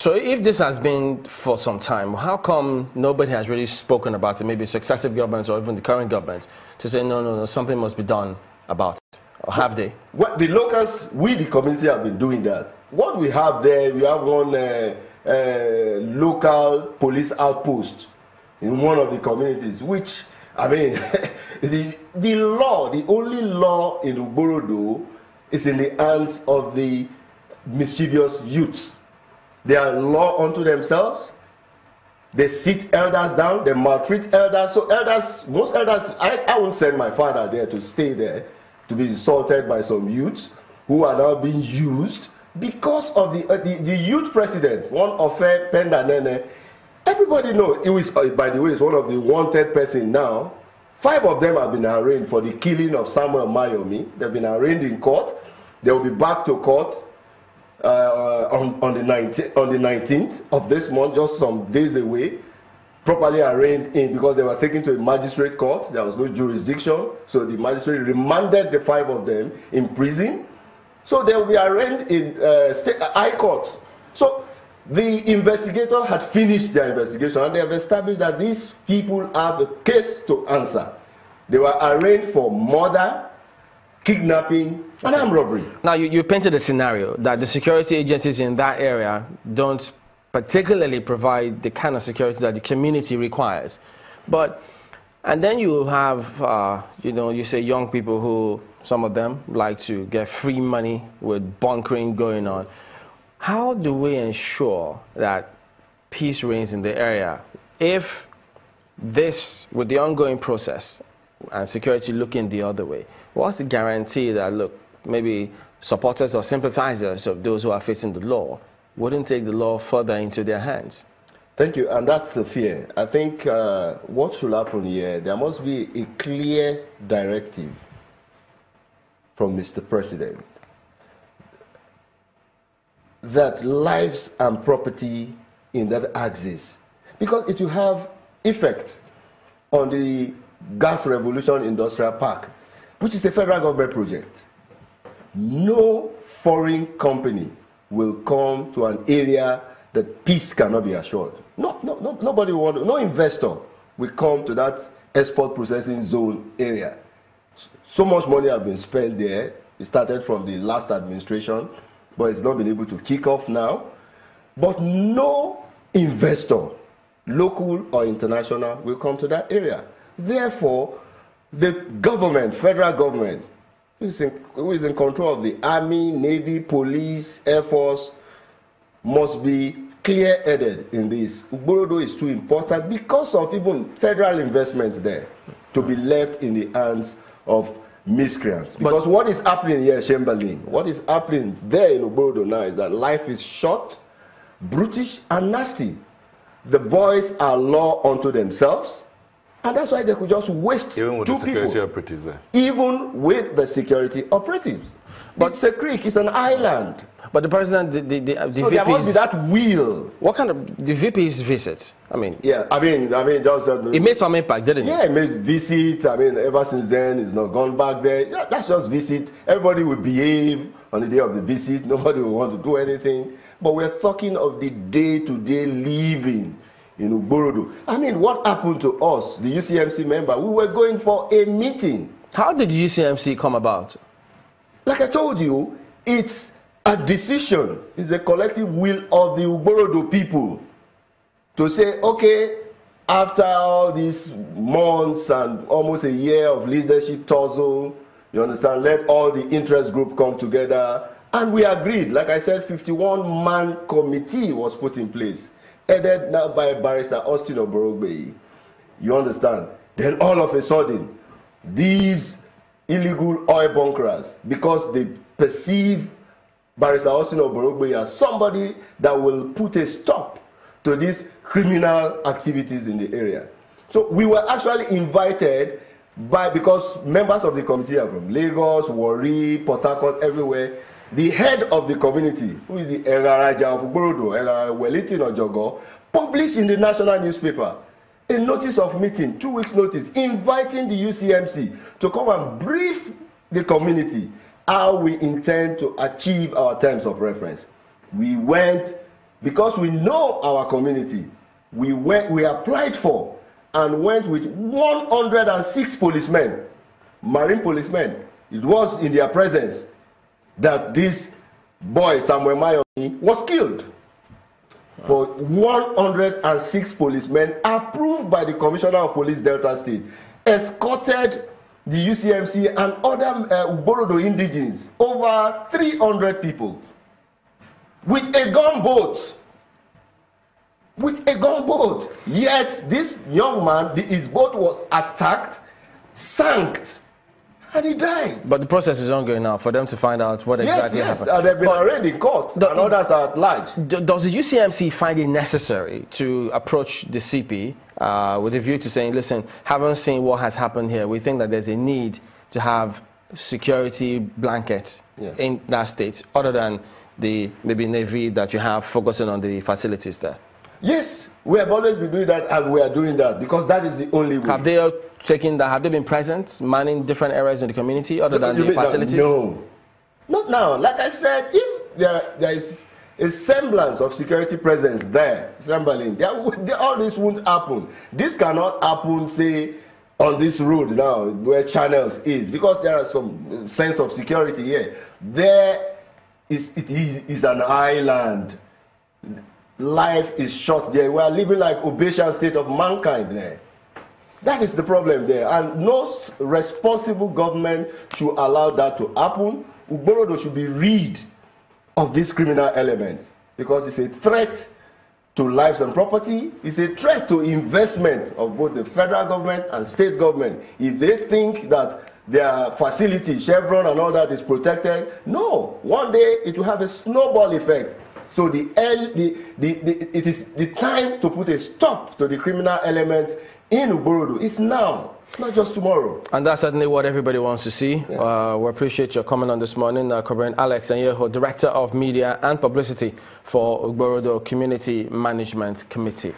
So if this has been for some time, how come nobody has really spoken about it, maybe successive governments or even the current government, to say, no, something must be done about it? Or have they? Well, the locals, we the community have been doing that. What we have there, we have one local police outpost in one of the communities, which, I mean, the law, the only law in Ugborodo is in the hands of the mischievous youths. They are law unto themselves. They sit elders down, they maltreat elders. So elders, most elders, I won't send my father there to stay there, to be insulted by some youths who are now being used because of the youth president, one of Penda Nene. Everybody knows, it was, by the way, is one of the wanted person now. 5 of them have been arraigned for the killing of Samuel Mayomi. They've been arraigned in court. They will be back to court on the 19th of this month, just some days away, properly arraigned in, because they were taken to a magistrate court. There was no jurisdiction, so the magistrate remanded the 5 of them in prison. So they will be arraigned in state high court. So the investigator had finished their investigation, and they have established that these people have a case to answer. They were arraigned for murder, kidnapping, and armed robbery. Now, you painted a scenario that the security agencies in that area don't particularly provide the kind of security that the community requires. But, and then you have, you say young people who, some of them like to get free money with bunkering going on. How do we ensure that peace reigns in the area if this, with the ongoing process and security looking the other way? What's the guarantee that, look, maybe supporters or sympathizers of those who are facing the law wouldn't take the law further into their hands? Thank you, and that's the fear. I think what should happen here, there must be a clear directive from Mr. President that lives and property in that axis, because it will have effect on the Gas Revolution Industrial Park, which is a federal government project. No foreign company will come to an area that peace cannot be assured. Nobody no investor will come to that export processing zone area. So much money has been spent there. It started from the last administration, but it's not been able to kick off now. But no investor, local or international, will come to that area. Therefore, the government, federal government, who is in control of the army, navy, police, air force, must be clear-headed in this. Ugborodo is too important because of even federal investments there to be left in the hands of miscreants. Because what is happening here, Chamberlain, what is happening there in Ugborodo now is that life is short, brutish, and nasty. The boys are law unto themselves, and that's why they could just waste even with 2 the security people. operatives there. Even with the security operatives. But it's a creek, it's an island. But the president, the so there must be that will. What kind of, the VP's visit? I mean, yeah, I mean, just it made some impact, didn't it? Yeah, it made visit. I mean, ever since then, it's not gone back there. Yeah, that's just visit. Everybody will behave on the day of the visit. Nobody will want to do anything. But we're talking of the day-to-day living in Ugborodo. I mean, what happened to us, the UCMC member? We were going for a meeting. How did UCMC come about? Like I told you, it's a decision. It's the collective will of the Ugborodo people to say, okay, after all these months and almost a year of leadership tussle, you understand, let all the interest group come together. And we agreed. Like I said, 51-man committee was put in place, headed now by Barrister Austin Oborogbe. You understand? Then all of a sudden, these illegal oil bunkerers, because they perceive Barrister Austin Oborogbe as somebody that will put a stop to these criminal activities in the area. So we were actually invited because members of the committee are from Lagos, Warri, Port Harcourt, everywhere. The head of the community, who is the Eraraja of Ugborodo, Erara Wellington Ojogo, published in the national newspaper a notice of meeting, 2 weeks notice, inviting the UCMC to come and brief the community how we intend to achieve our terms of reference. We went, because we know our community, we applied for and went with 106 policemen, marine policemen. It was in their presence that this boy, Samuel Mayomi, was killed. For 106 policemen approved by the Commissioner of Police Delta State, escorted the UCMC and other Ugborodo indigenes, over 300 people, with a gunboat. With a gunboat. Yet this young man, his boat was attacked, sank, and he died. But the process is ongoing now for them to find out what exactly happened. Yes, they've been already in court, and others are at large. Does the UCMC find it necessary to approach the CP with a view to saying, listen, having seen what has happened here, we think that there's a need to have security blanket in that state, other than the maybe Navy that you have focusing on the facilities there? Yes, we have always been doing that, and we are doing that because that is the only way. Have they taken that? Have they been present, manning different areas in the community other than the facilities? No, not now. Like I said, if there is a semblance of security presence there, all this won't happen. This cannot happen, say, on this road now where Channels is, because there is some sense of security here. It is an island. Life is short there. We are living like Obesian state of mankind there. That is the problem there, and no responsible government should allow that to happen. Ugborodo should be rid of these criminal elements because it's a threat to lives and property. It's a threat to investment of both the federal government and state government. If they think that their facility, Chevron and all that is protected, no. One day it will have a snowball effect. So it is the time to put a stop to the criminal elements in Ugborodo. It's now, not just tomorrow. And that's certainly what everybody wants to see. Yeah. We appreciate your comment on this morning, covering Alex Anyeho, Director of Media and Publicity for Ugborodo Community Management Committee.